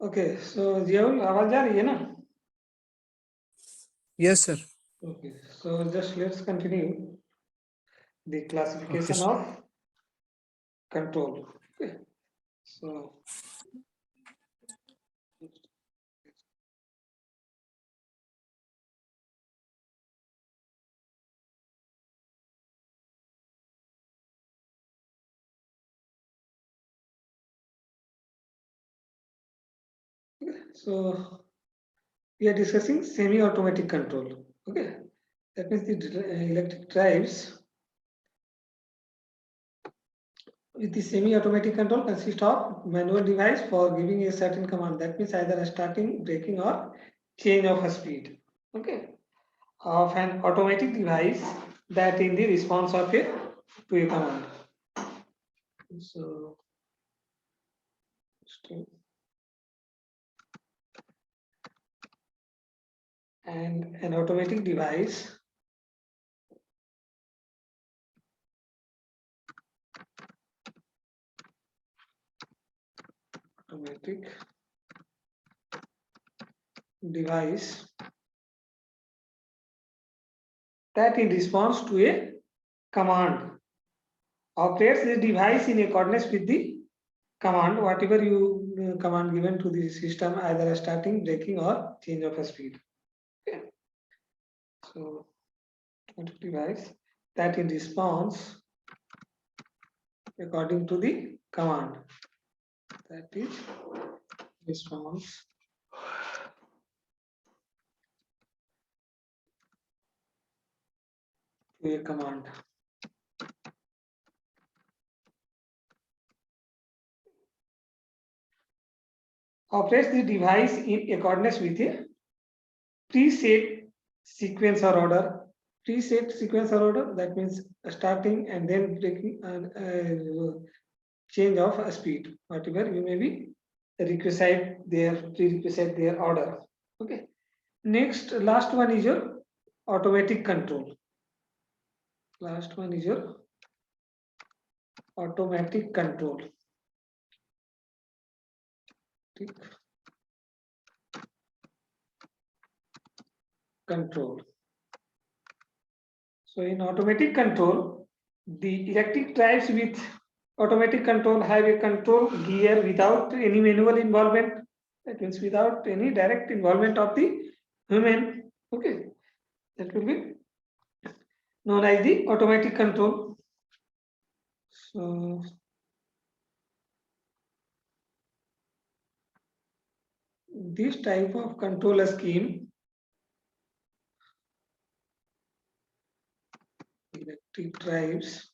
Okay so Ziaul आवाज जा रही है ना? Yes, sir. Okay, so just let's continue the classification Okay, of control. Okay, so so we are discussing semi-automatic control. Okay, that means the electric drives with the semi-automatic control consist of manual device for giving a certain command. That means either a starting, braking, or change of a speed. Okay, of an automatic device that in the response of a to a command. So and an automatic device that in response to a command operates the device in accordance with the command, whatever you command given to the system, either a starting, braking, or change of a speed. Okay. So device that in response according to the command, that is response to a command. Operates the device in accordance with a preset sequence or order. Preset sequence or order, that means starting and then breaking and change of a speed, whatever you may be requisite their prerequisite their order. Okay. Next, last one is your automatic control. Last one is your automatic control. Control. So in automatic control, the electric drives with automatic control have a control gear without any manual involvement. That means without any direct involvement of the human. Okay, that will be known as the automatic control. So this type of controller scheme, electric drives,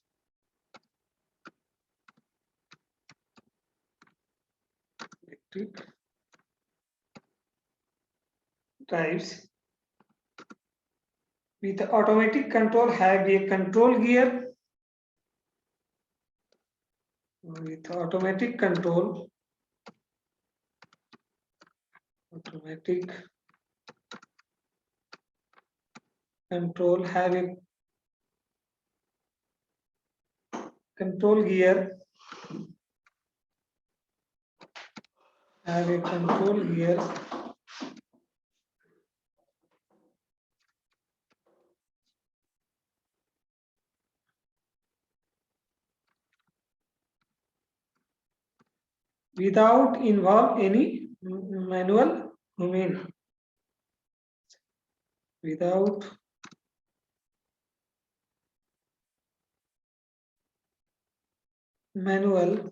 with automatic control have a control gear. With automatic control, have a control gear, without involve any manual human, without manual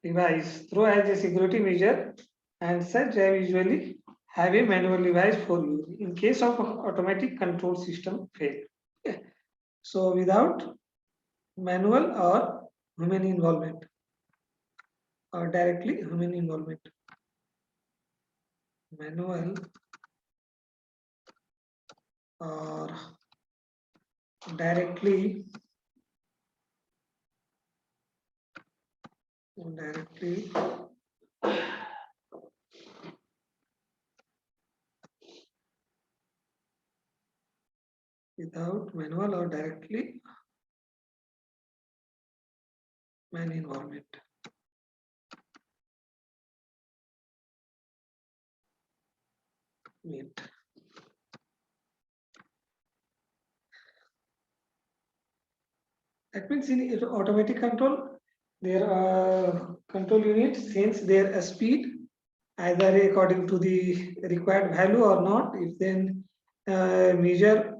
device through as a security measure, and such drive usually have a manual device for use in case of automatic control system fail. Okay. So without manual or human involvement or directly human involvement, manual or directly without manual or directly man environment. Meet. That means in automatic control, there are control units sense their speed either according to the required value or not. If then measure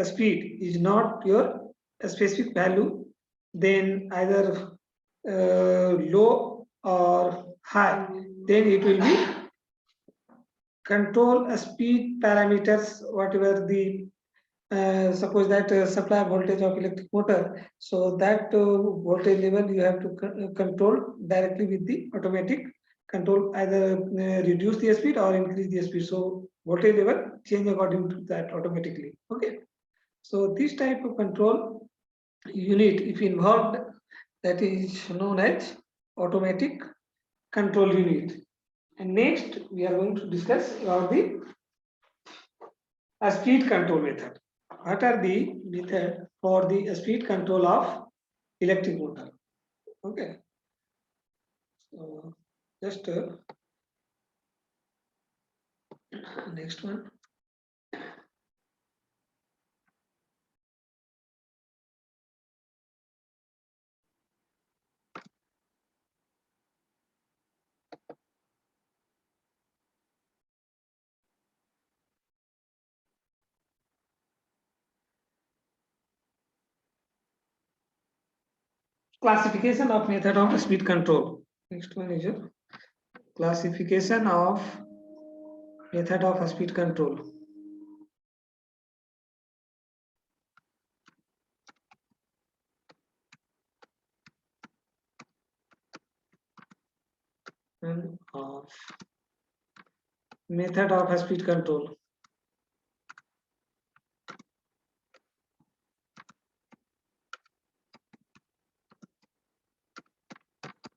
speed is not your specific value, then either low or high, then it will be control speed parameters, whatever the suppose that supply voltage of electric motor, so that voltage level you have to control directly with the automatic control, either reduce the speed or increase the speed, so voltage level change according to that automatically. Okay, so this type of control unit if involved, that is known as automatic control unit. And next we are going to discuss about the speed control method. What are the method for the speed control of electric motor? Okay, so just next one. Classification of method of speed control. Next one is classification of method of speed control. And of method of speed control.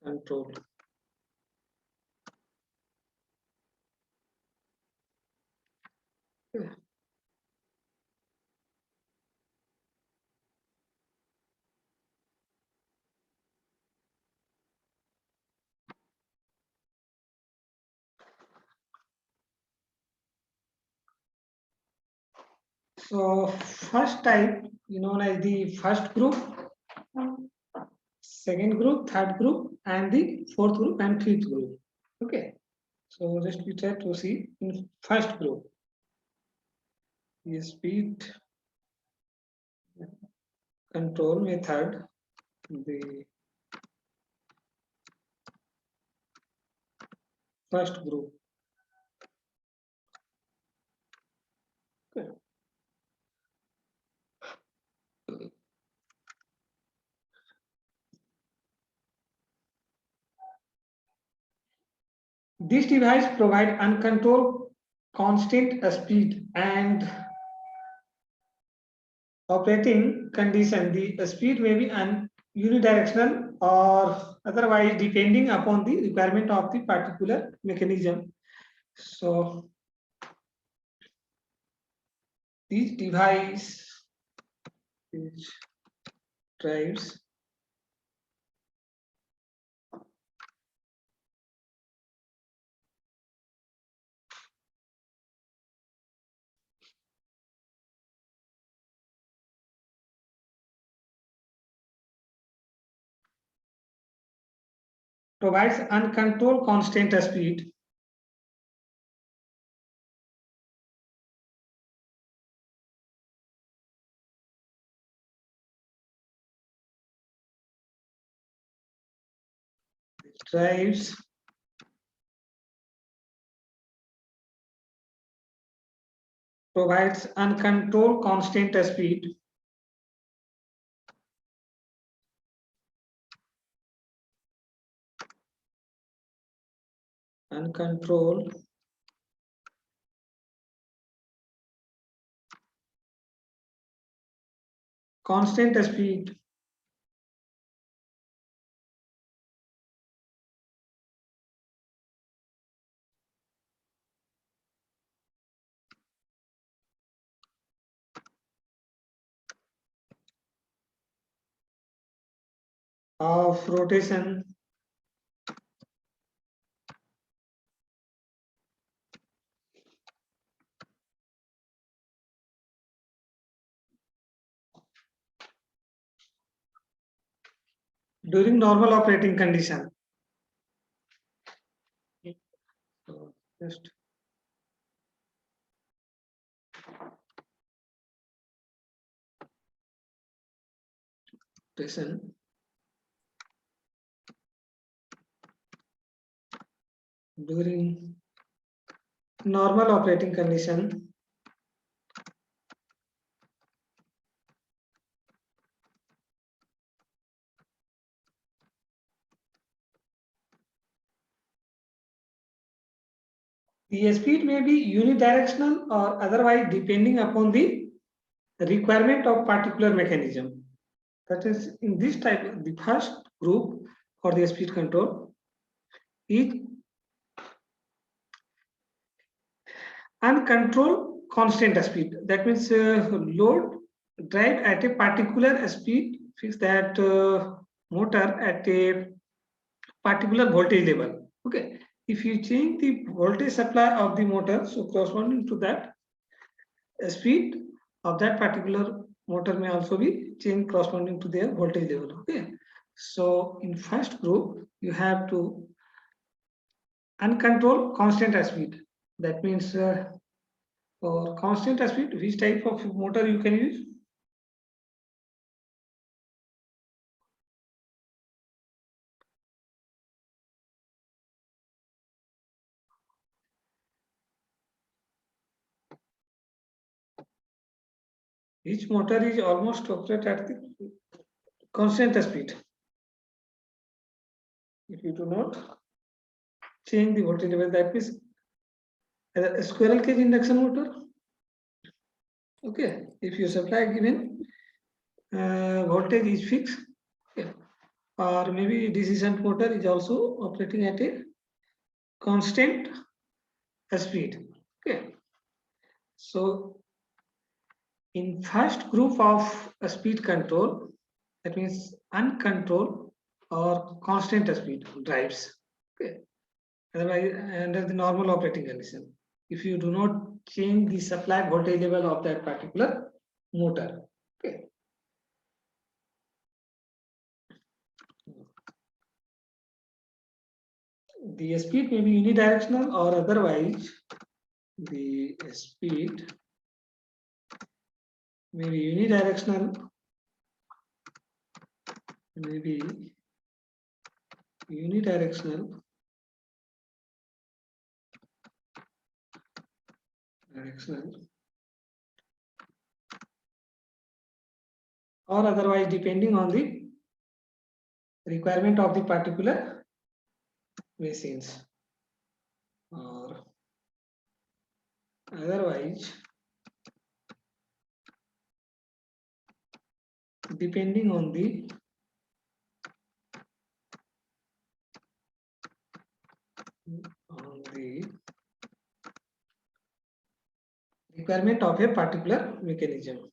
Control. Yeah. So first type, known as the first group, second group, third group, and the fourth group and fifth group. Okay, so just we try to see in first group, the speed control method, the first group. Okay. This device provide uncontrolled constant speed and operating condition. The speed may be unidirectional or otherwise depending upon the requirement of the particular mechanism. So this device which drives provides uncontrolled constant speed drives provides uncontrolled constant speed uncontrolled constant speed of rotation during normal operating condition. So just rotation during normal operating condition the speed may be unidirectional or otherwise depending upon the requirement of particular mechanism. That is, in this type, the first group for the speed control is uncontrolled constant speed. That means load drive at a particular speed, fix that motor at a particular voltage level. Okay, if you change the voltage supply of the motor, so corresponding to that speed of that particular motor may also be changed corresponding to their voltage level. Okay, so in first group you have to uncontrolled constant speed. That means for constant speed, which type of motor you can use? Each motor is almost operate at the constant speed. If you do not change the voltage level, that means a squirrel cage induction motor. Okay, if you supply given voltage is fixed, okay, or maybe DC shunt motor is also operating at a constant speed. Okay, so in first group of speed control, that means uncontrolled or constant speed drives. Okay, otherwise under the normal operating condition, if you do not change the supply voltage level of that particular motor. Okay, the speed may be unidirectional or otherwise the speed may be unidirectional, may be unidirectional, or otherwise depending on the requirement of the particular machines, or otherwise depending on the requirement of a particular mechanism.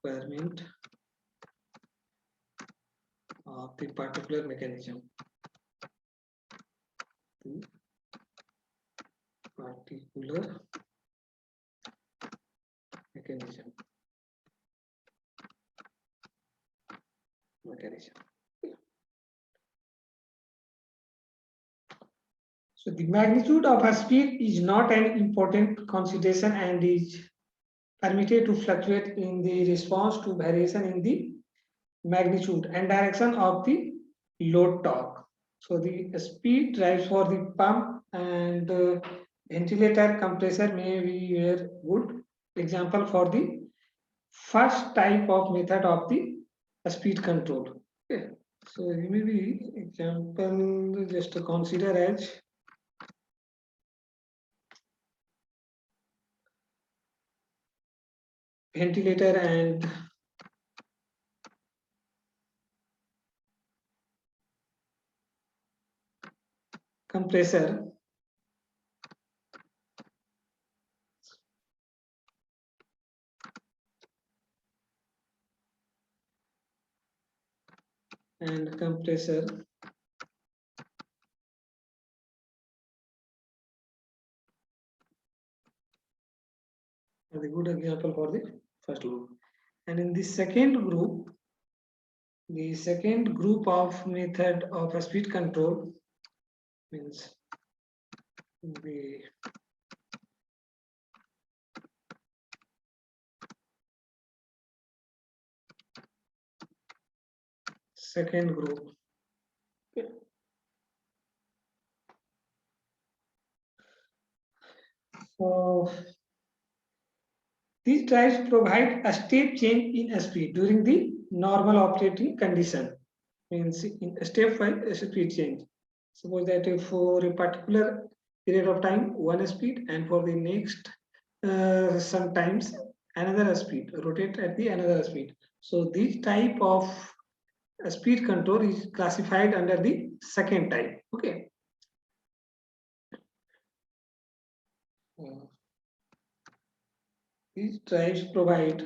Requirement of the particular mechanism. Particular mechanism. So the magnitude of a speed is not an important consideration and is permitted to fluctuate in the response to variation in the magnitude and direction of the load torque. So the speed drives for the pump and ventilator compressor may be a good example for the first type of method of the speed control. Okay. So maybe example just to consider as ventilator and compressor. and compressor. Are a good example for the first group. And in the second group, the second group of method of a speed control means the second group. So these drives provide a step change in speed during the normal operating condition. Means in a step-wise speed change. Suppose that for a particular period of time, one speed, and for the next sometimes another speed, rotate at the another speed. So this type of speed control is classified under the second type. Okay. These drives provide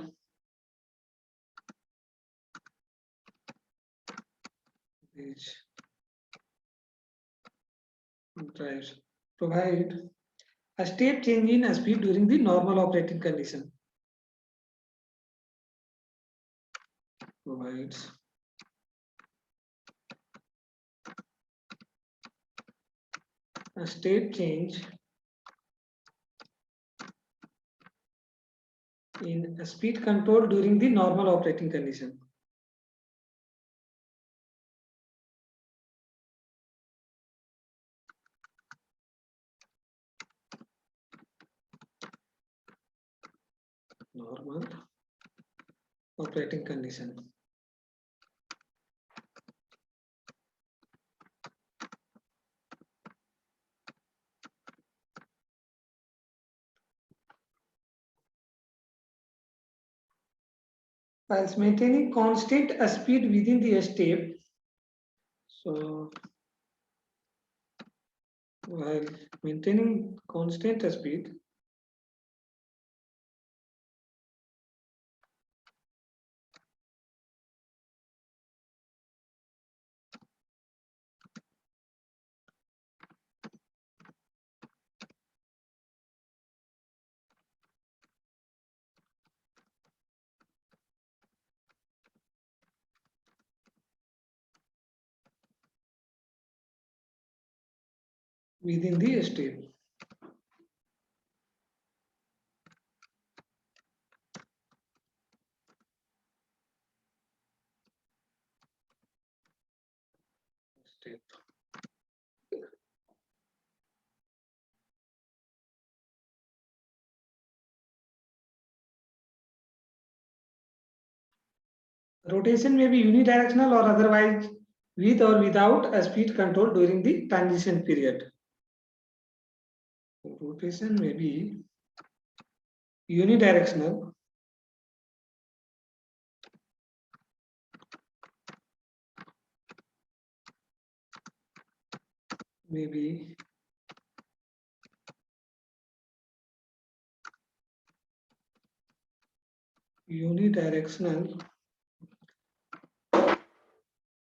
these drives provide a step change in speed during the normal operating condition. Provides a state change in speed control during the normal operating condition. Normal operating condition. Whilst maintaining constant speed within the step. So while maintaining constant speed, within the step. Step. Rotation may be unidirectional or otherwise with or without a speed control during the transition period. Rotation may be unidirectional maybe unidirectional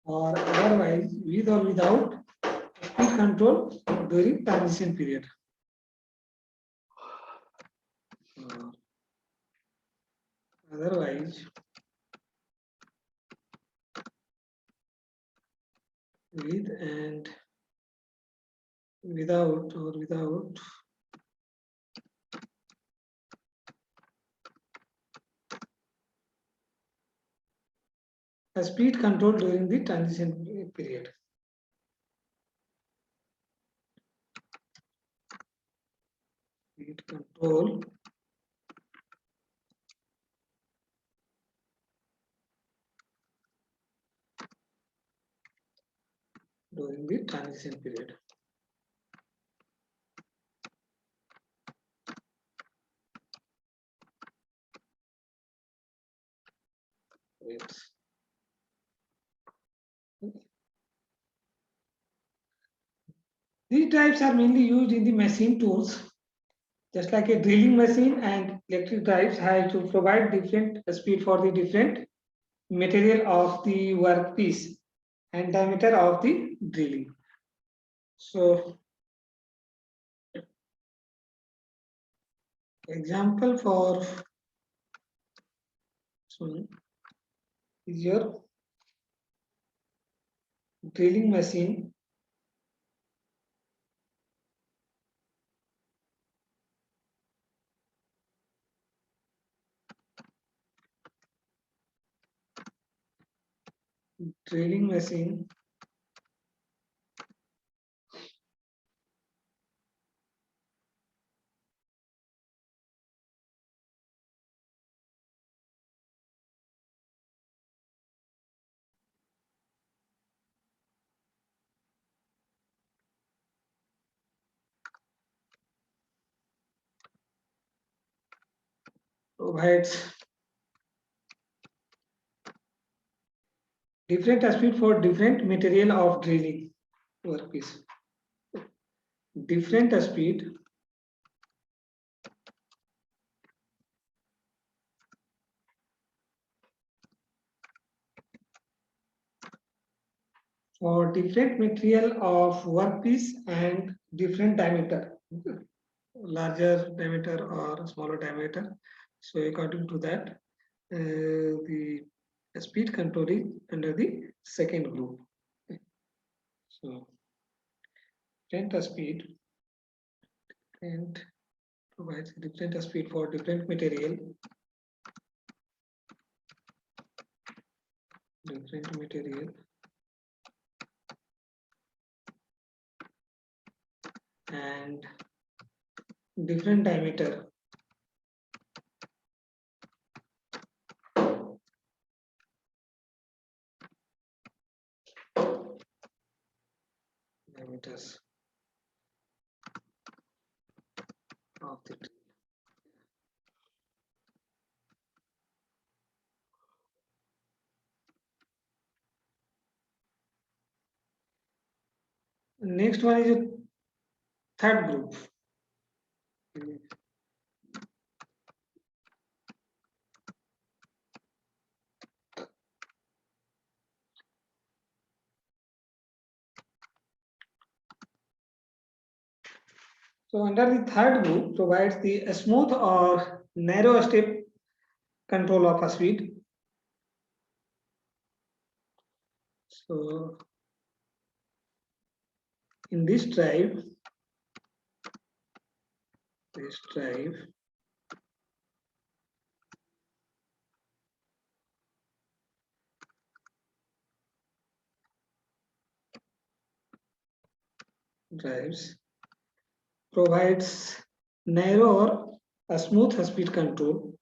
or otherwise with or without speed control during transition period. Otherwise with and without a speed control during the transition period. Speed control during the transition period. Wait. These types are mainly used in the machine tools, just like a drilling machine and electric drives have to provide different speed for the different material of the workpiece. and diameter of the drilling. So example for is your drilling machine provides different speed for different material of drilling workpiece. Different speed for different material of workpiece and different diameter, larger diameter or smaller diameter. So according to that, the speed control is under the second group. So different speed and provides different speed for different material, and different diameter. Diameters of the drill. Next one is a third group. So under the third group provides the smooth or narrow step control of a speed. So in this drive drives provides narrow or a smooth speed control.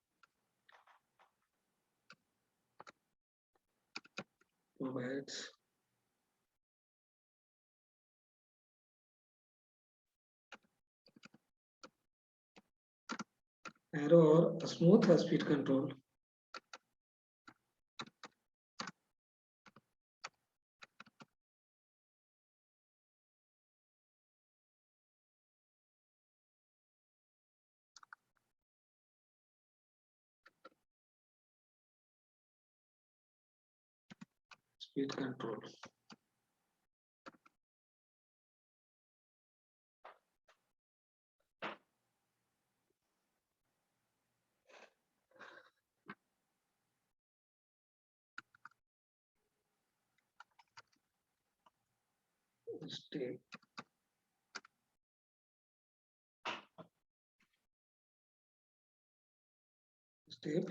Provides narrow or a smooth speed control. Speed control. Step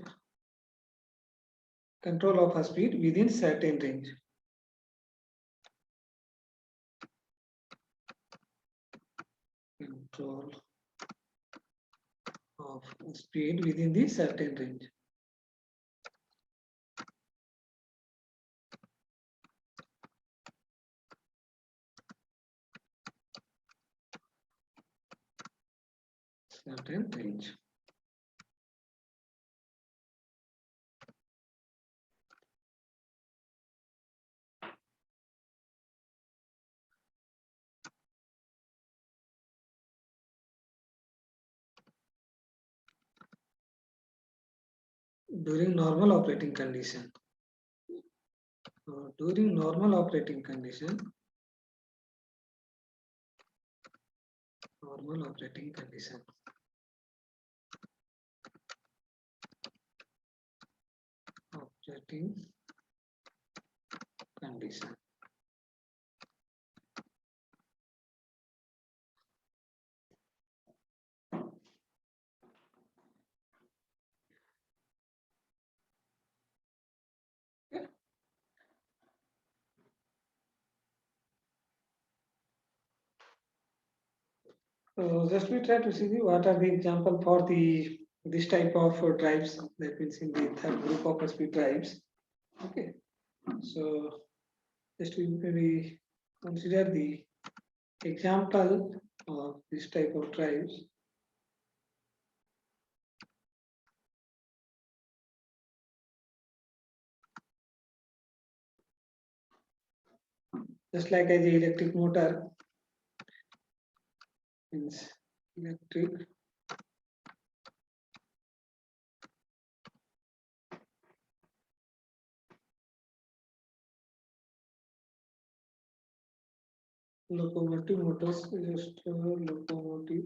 control of a speed within certain range. Control of speed within the certain range. Certain range. During normal operating condition. during normal operating condition, operating condition, So just we try to see what are the example for the this type of drives, that means in the third group of speed drives. Okay, so just we maybe consider the example of this type of drives. Just like as the electric motor means electric locomotive motors, just locomotive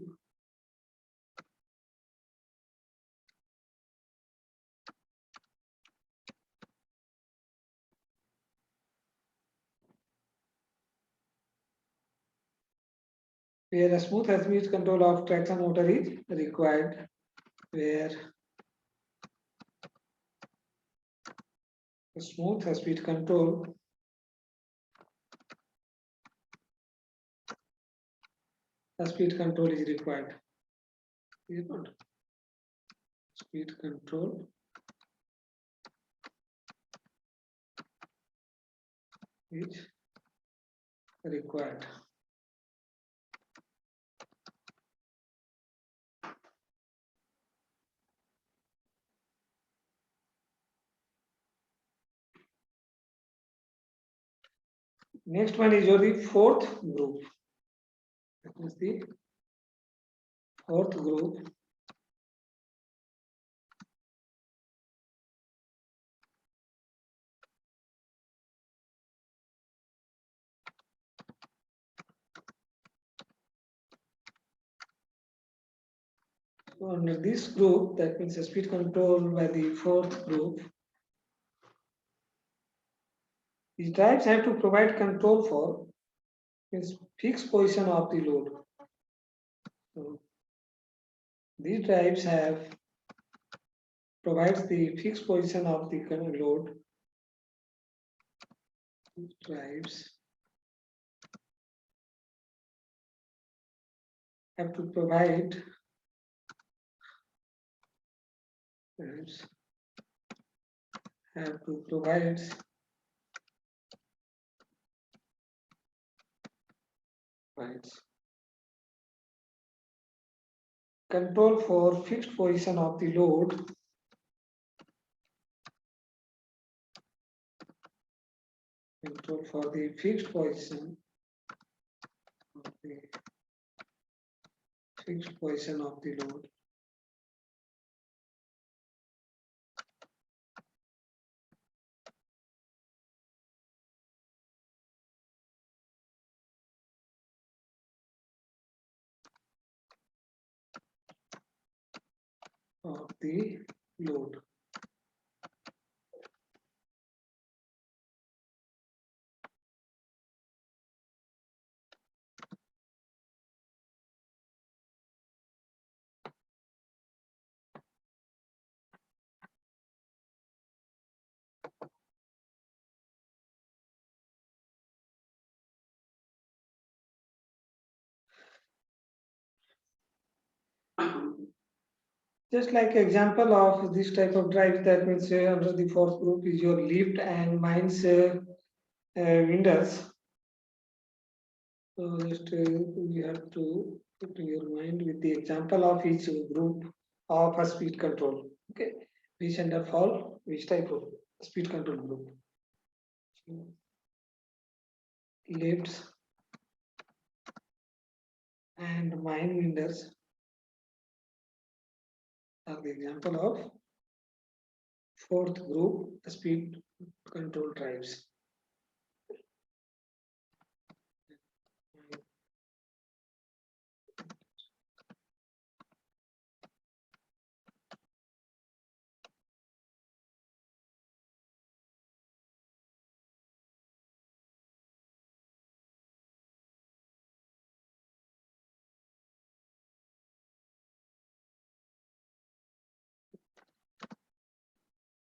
where a smooth high-speed control of traction motor is required, where a smooth high-speed control speed control is required. Is it not? Speed control is required. Next one is your the fourth group. That is the fourth group. So under this group, that means the speed control by the fourth group, these drives have to provide control for means fixed position of the load. So these drives have provides the fixed position of the load. These drives have to provide drives have to provide control for fixed position of the load. Control for the fixed position of the load. Of the load. Just like example of this type of drive, that means under the fourth group is your lift and mines windows. So just you have to put in your mind with the example of each group of a speed control. Okay, which under fall which type of speed control group? Lifts and mine windows are the example of fourth group speed control drives.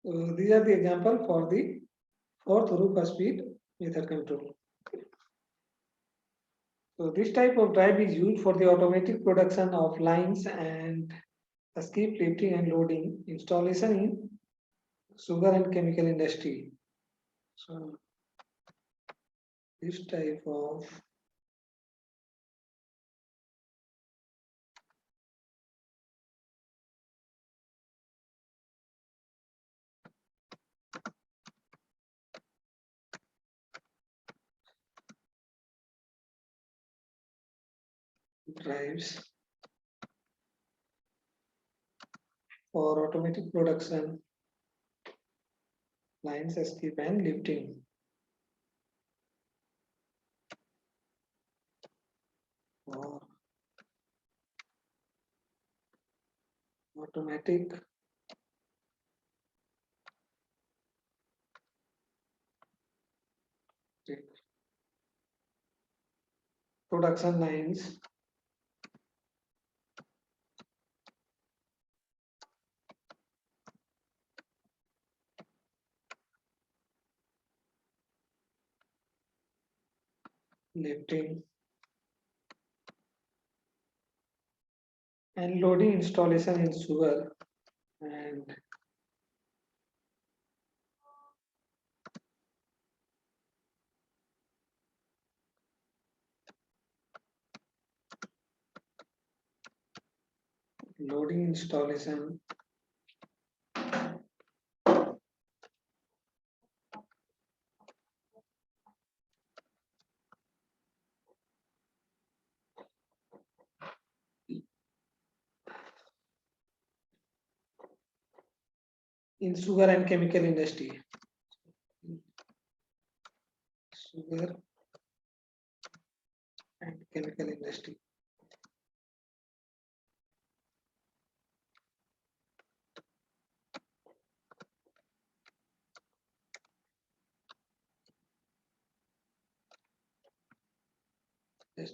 These are the example for the fourth Rupa speed method control. So this type of drive is used for the automatic production of lines and skip lifting and loading installation in sugar and chemical industry. So this type of drives for automatic production lines skip and lifting. For automatic production lines lifting and loading installation in sugar and loading installation in sugar and chemical industry. Sugar and chemical industry.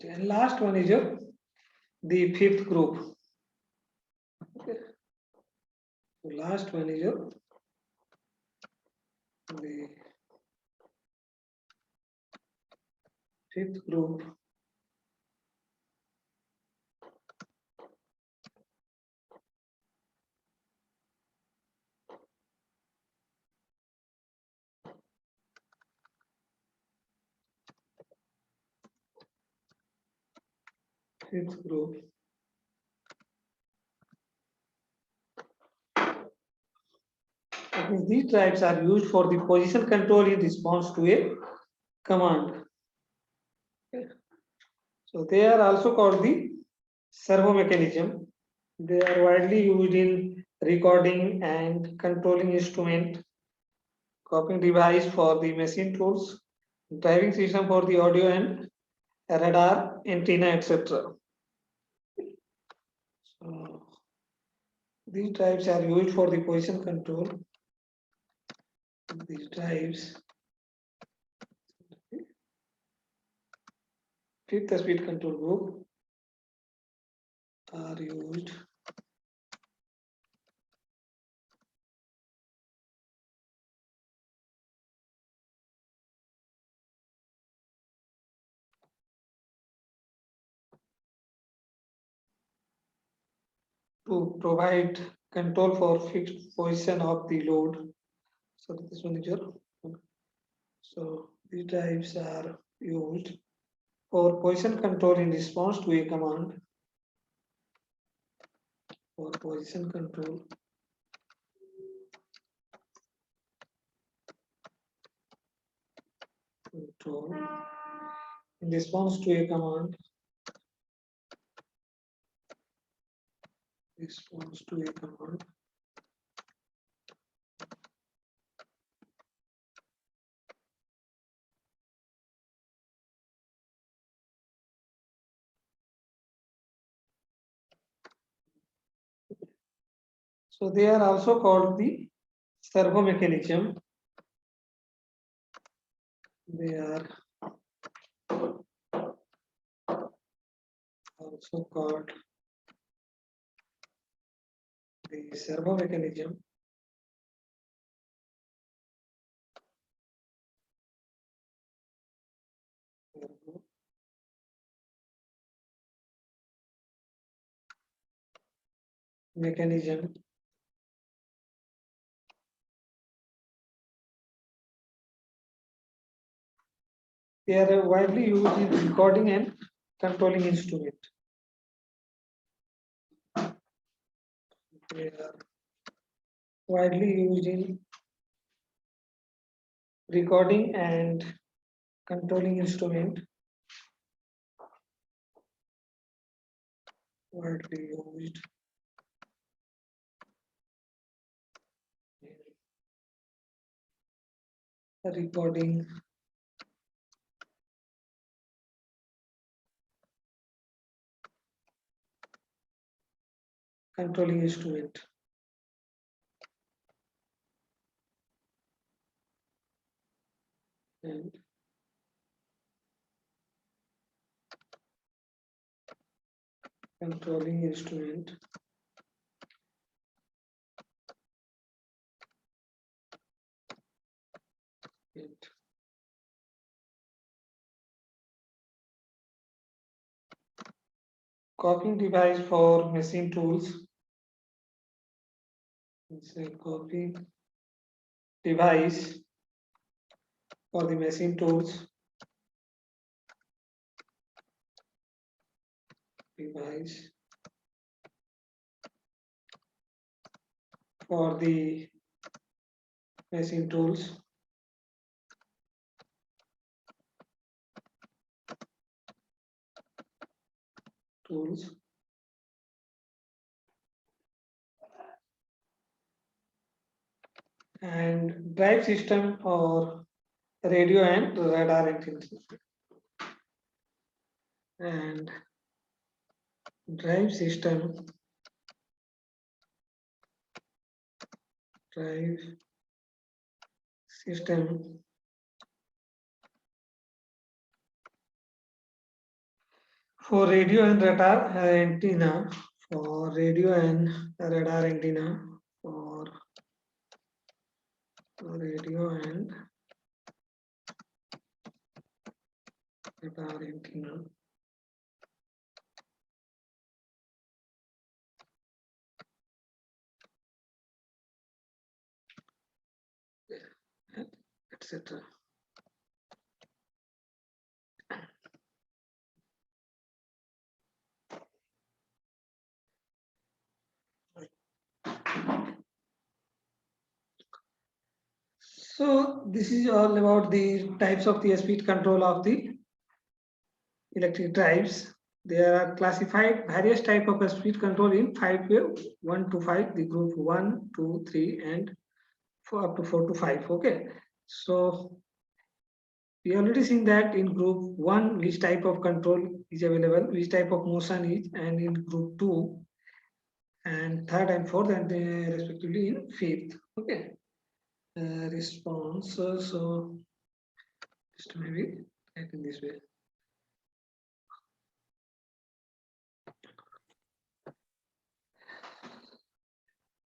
And last one is the fifth group. Okay. So last one is the fifth group. Fifth group. That means these drives are used for the position control in response to a command. Okay. So they are also called the servo mechanism. They are widely used in recording and controlling instrument, copying device for the machine tools, driving system for the audio and radar, antenna, etc. So these drives are used for the position control. These drives, fifth speed control group, are used to provide control for fixed position of the load. So this one is your. So these drives are used for position control in response to a command. For position control in response to a command. Response to a command. So they are also called the servo mechanism. They are also called the servo mechanism. mechanism. They are widely used in recording and controlling instrument. They are widely used in recording and controlling instrument. Widely used in recording controlling instrument. And controlling instrument. And copying device for machine tools. It's a copying device for the machine tools. Device for the machine tools. Tools. And drive system or radio and radar antennas. And drive system, drive system for radio and radar antenna, for radio and radar antenna, for radio and radar antenna. Etc. So this is all about the types of the speed control of the electric drives. There are classified various type of speed control in 5 1 to 5, the group 1, 2, 3, and 4 up to 4 to 5. Okay. So we already seen that in group 1 which type of control is available, which type of motion is, and in group 2 and third and fourth, and respectively in fifth. Okay. Response. So just maybe type in this way.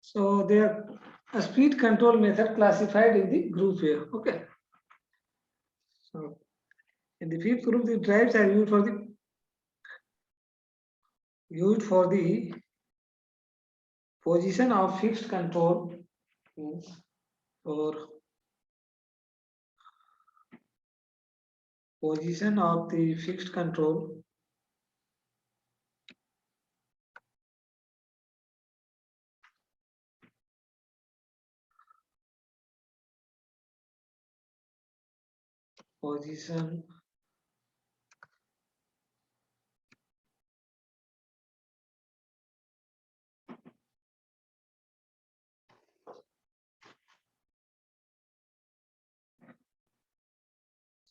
So there a speed control method classified in the group here. Okay. So in the fifth group, the drives are used for the position of fixed control, means for position of the fixed control position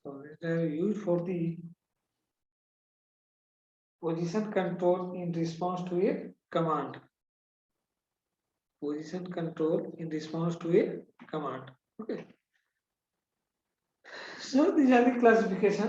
so they are used for the position control in response to a command. Position control in response to a command. Okay. So these are the classification.